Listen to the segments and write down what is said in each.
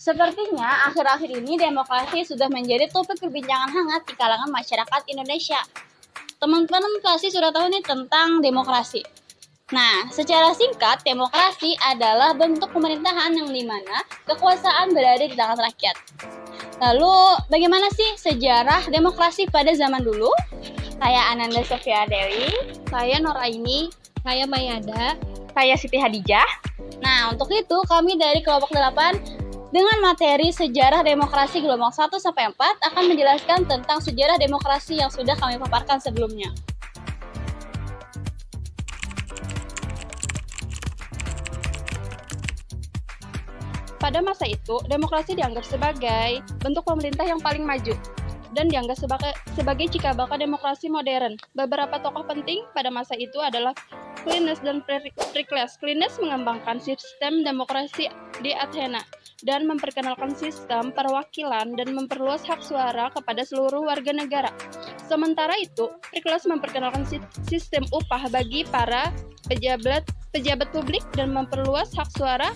Sepertinya akhir-akhir ini demokrasi sudah menjadi topik perbincangan hangat di kalangan masyarakat Indonesia. Teman-teman pasti sudah tahu nih tentang demokrasi. Nah, secara singkat, demokrasi adalah bentuk pemerintahan yang dimana kekuasaan berada di tangan rakyat. Lalu, bagaimana sih sejarah demokrasi pada zaman dulu? Saya Ananda Sofia Dewi, Saya Noraini, saya Mayada. saya Siti Hadijah. Nah, untuk itu kami dari kelompok 8 dengan materi sejarah demokrasi gelombang 1 sampai 4 akan menjelaskan tentang sejarah demokrasi yang sudah kami paparkan sebelumnya. Pada masa itu, demokrasi dianggap sebagai bentuk pemerintah yang paling maju dan dianggap sebagai cikal bakal demokrasi modern. Beberapa tokoh penting pada masa itu adalah Cleines dan Pericles. Cleines mengembangkan sistem demokrasi di Athena dan memperkenalkan sistem perwakilan dan memperluas hak suara kepada seluruh warga negara. Sementara itu, Pericles memperkenalkan sistem upah bagi para pejabat publik dan memperluas hak suara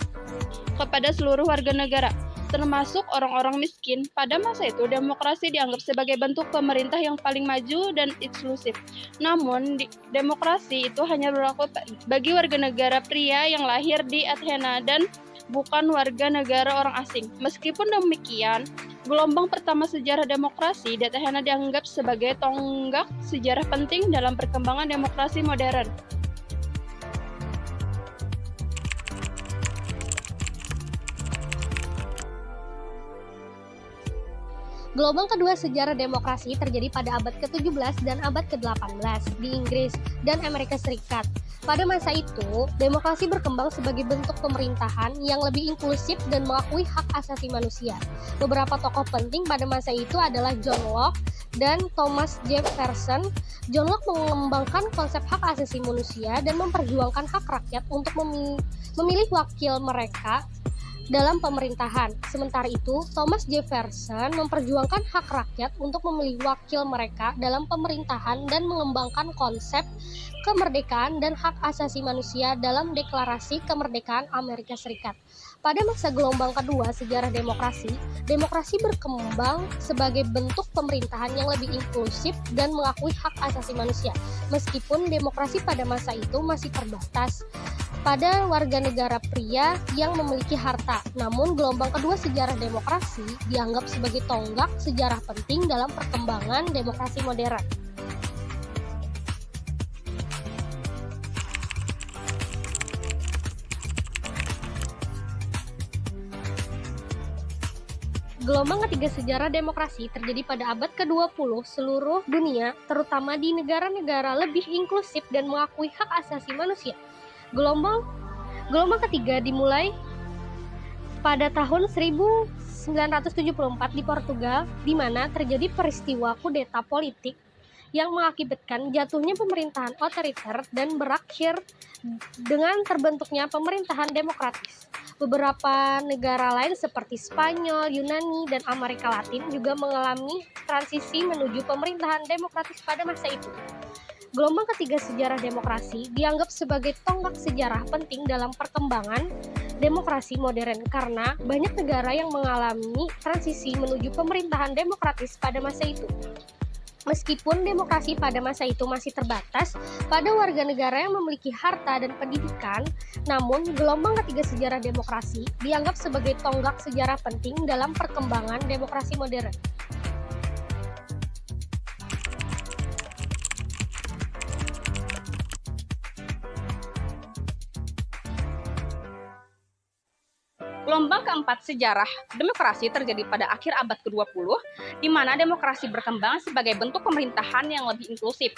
kepada seluruh warga negara, termasuk orang-orang miskin. Pada masa itu, demokrasi dianggap sebagai bentuk pemerintah yang paling maju dan inklusif. Namun, demokrasi itu hanya berlaku bagi warga negara pria yang lahir di Athena dan bukan warga negara orang asing. Meskipun demikian, gelombang pertama sejarah demokrasi di Athena dianggap sebagai tonggak sejarah penting dalam perkembangan demokrasi modern. Gelombang kedua sejarah demokrasi terjadi pada abad ke-17 dan abad ke-18 di Inggris dan Amerika Serikat. Pada masa itu, demokrasi berkembang sebagai bentuk pemerintahan yang lebih inklusif dan mengakui hak asasi manusia. Beberapa tokoh penting pada masa itu adalah John Locke dan Thomas Jefferson. John Locke mengembangkan konsep hak asasi manusia dan memperjuangkan hak rakyat untuk memilih wakil mereka dalam pemerintahan. Sementara itu, Thomas Jefferson memperjuangkan hak rakyat untuk memilih wakil mereka dalam pemerintahan dan mengembangkan konsep kemerdekaan dan hak asasi manusia dalam Deklarasi Kemerdekaan Amerika Serikat. Pada masa gelombang kedua sejarah demokrasi, demokrasi berkembang sebagai bentuk pemerintahan yang lebih inklusif dan mengakui hak asasi manusia. Meskipun demokrasi pada masa itu masih terbatas pada warga negara pria yang memiliki harta. Namun, gelombang kedua sejarah demokrasi dianggap sebagai tonggak sejarah penting dalam perkembangan demokrasi modern. Gelombang ketiga sejarah demokrasi terjadi pada abad ke-20. Seluruh dunia, terutama di negara-negara, lebih inklusif dan mengakui hak asasi manusia. Gelombang ketiga dimulai pada tahun 1974 di Portugal, di mana terjadi peristiwa kudeta politik yang mengakibatkan jatuhnya pemerintahan otoriter dan berakhir dengan terbentuknya pemerintahan demokratis. Beberapa negara lain seperti Spanyol, Yunani, dan Amerika Latin juga mengalami transisi menuju pemerintahan demokratis pada masa itu. Gelombang ketiga sejarah demokrasi dianggap sebagai tonggak sejarah penting dalam perkembangan demokrasi modern karena banyak negara yang mengalami transisi menuju pemerintahan demokratis pada masa itu. Meskipun demokrasi pada masa itu masih terbatas pada warga negara yang memiliki harta dan pendidikan, namun gelombang ketiga sejarah demokrasi dianggap sebagai tonggak sejarah penting dalam perkembangan demokrasi modern. Gelombang keempat sejarah demokrasi terjadi pada akhir abad ke-20, di mana demokrasi berkembang sebagai bentuk pemerintahan yang lebih inklusif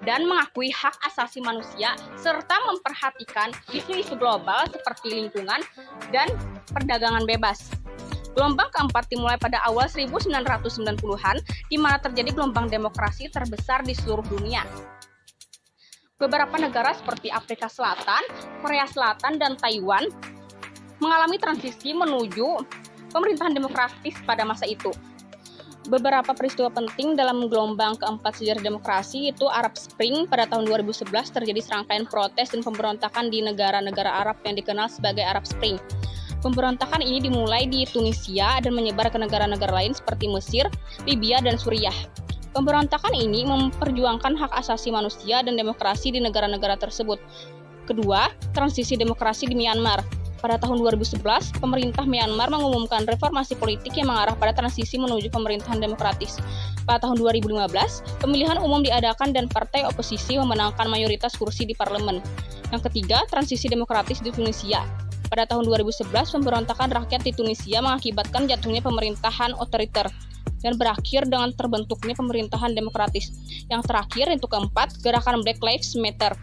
dan mengakui hak asasi manusia serta memperhatikan isu-isu global seperti lingkungan dan perdagangan bebas. Gelombang keempat dimulai pada awal 1990-an, di mana terjadi gelombang demokrasi terbesar di seluruh dunia. Beberapa negara seperti Afrika Selatan, Korea Selatan, dan Taiwan mengalami transisi menuju pemerintahan demokratis pada masa itu. Beberapa peristiwa penting dalam gelombang keempat sejarah demokrasi itu Arab Spring pada tahun 2011 terjadi serangkaian protes dan pemberontakan di negara-negara Arab yang dikenal sebagai Arab Spring. Pemberontakan ini dimulai di Tunisia dan menyebar ke negara-negara lain seperti Mesir, Libya, dan Suriah. Pemberontakan ini memperjuangkan hak asasi manusia dan demokrasi di negara-negara tersebut. Kedua, transisi demokrasi di Myanmar. Pada tahun 2011, pemerintah Myanmar mengumumkan reformasi politik yang mengarah pada transisi menuju pemerintahan demokratis. Pada tahun 2015, pemilihan umum diadakan dan partai oposisi memenangkan mayoritas kursi di parlemen. Yang ketiga, transisi demokratis di Tunisia. Pada tahun 2011, pemberontakan rakyat di Tunisia mengakibatkan jatuhnya pemerintahan otoriter dan berakhir dengan terbentuknya pemerintahan demokratis. Yang terakhir, untuk keempat, gerakan Black Lives Matter.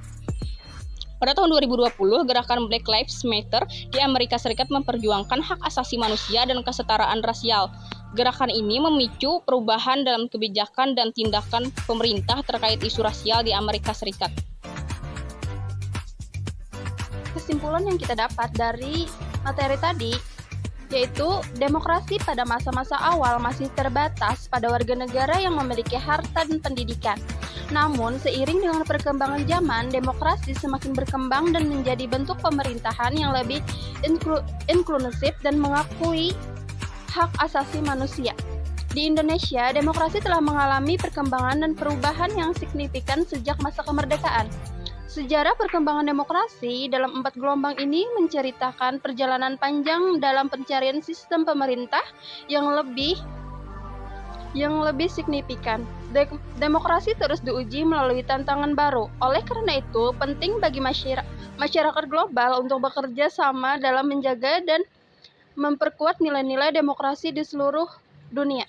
Pada tahun 2020, gerakan Black Lives Matter di Amerika Serikat memperjuangkan hak asasi manusia dan kesetaraan rasial. Gerakan ini memicu perubahan dalam kebijakan dan tindakan pemerintah terkait isu rasial di Amerika Serikat. Kesimpulan yang kita dapat dari materi tadi yaitu demokrasi pada masa-masa awal masih terbatas pada warga negara yang memiliki harta dan pendidikan. Namun, seiring dengan perkembangan zaman, demokrasi semakin berkembang dan menjadi bentuk pemerintahan yang lebih inklusif dan mengakui hak asasi manusia. Di Indonesia, demokrasi telah mengalami perkembangan dan perubahan yang signifikan sejak masa kemerdekaan. Sejarah perkembangan demokrasi dalam 4 gelombang ini menceritakan perjalanan panjang dalam pencarian sistem pemerintah yang lebih signifikan. Demokrasi terus diuji melalui tantangan baru. Oleh karena itu, penting bagi masyarakat global untuk bekerja sama dalam menjaga dan memperkuat nilai-nilai demokrasi di seluruh dunia.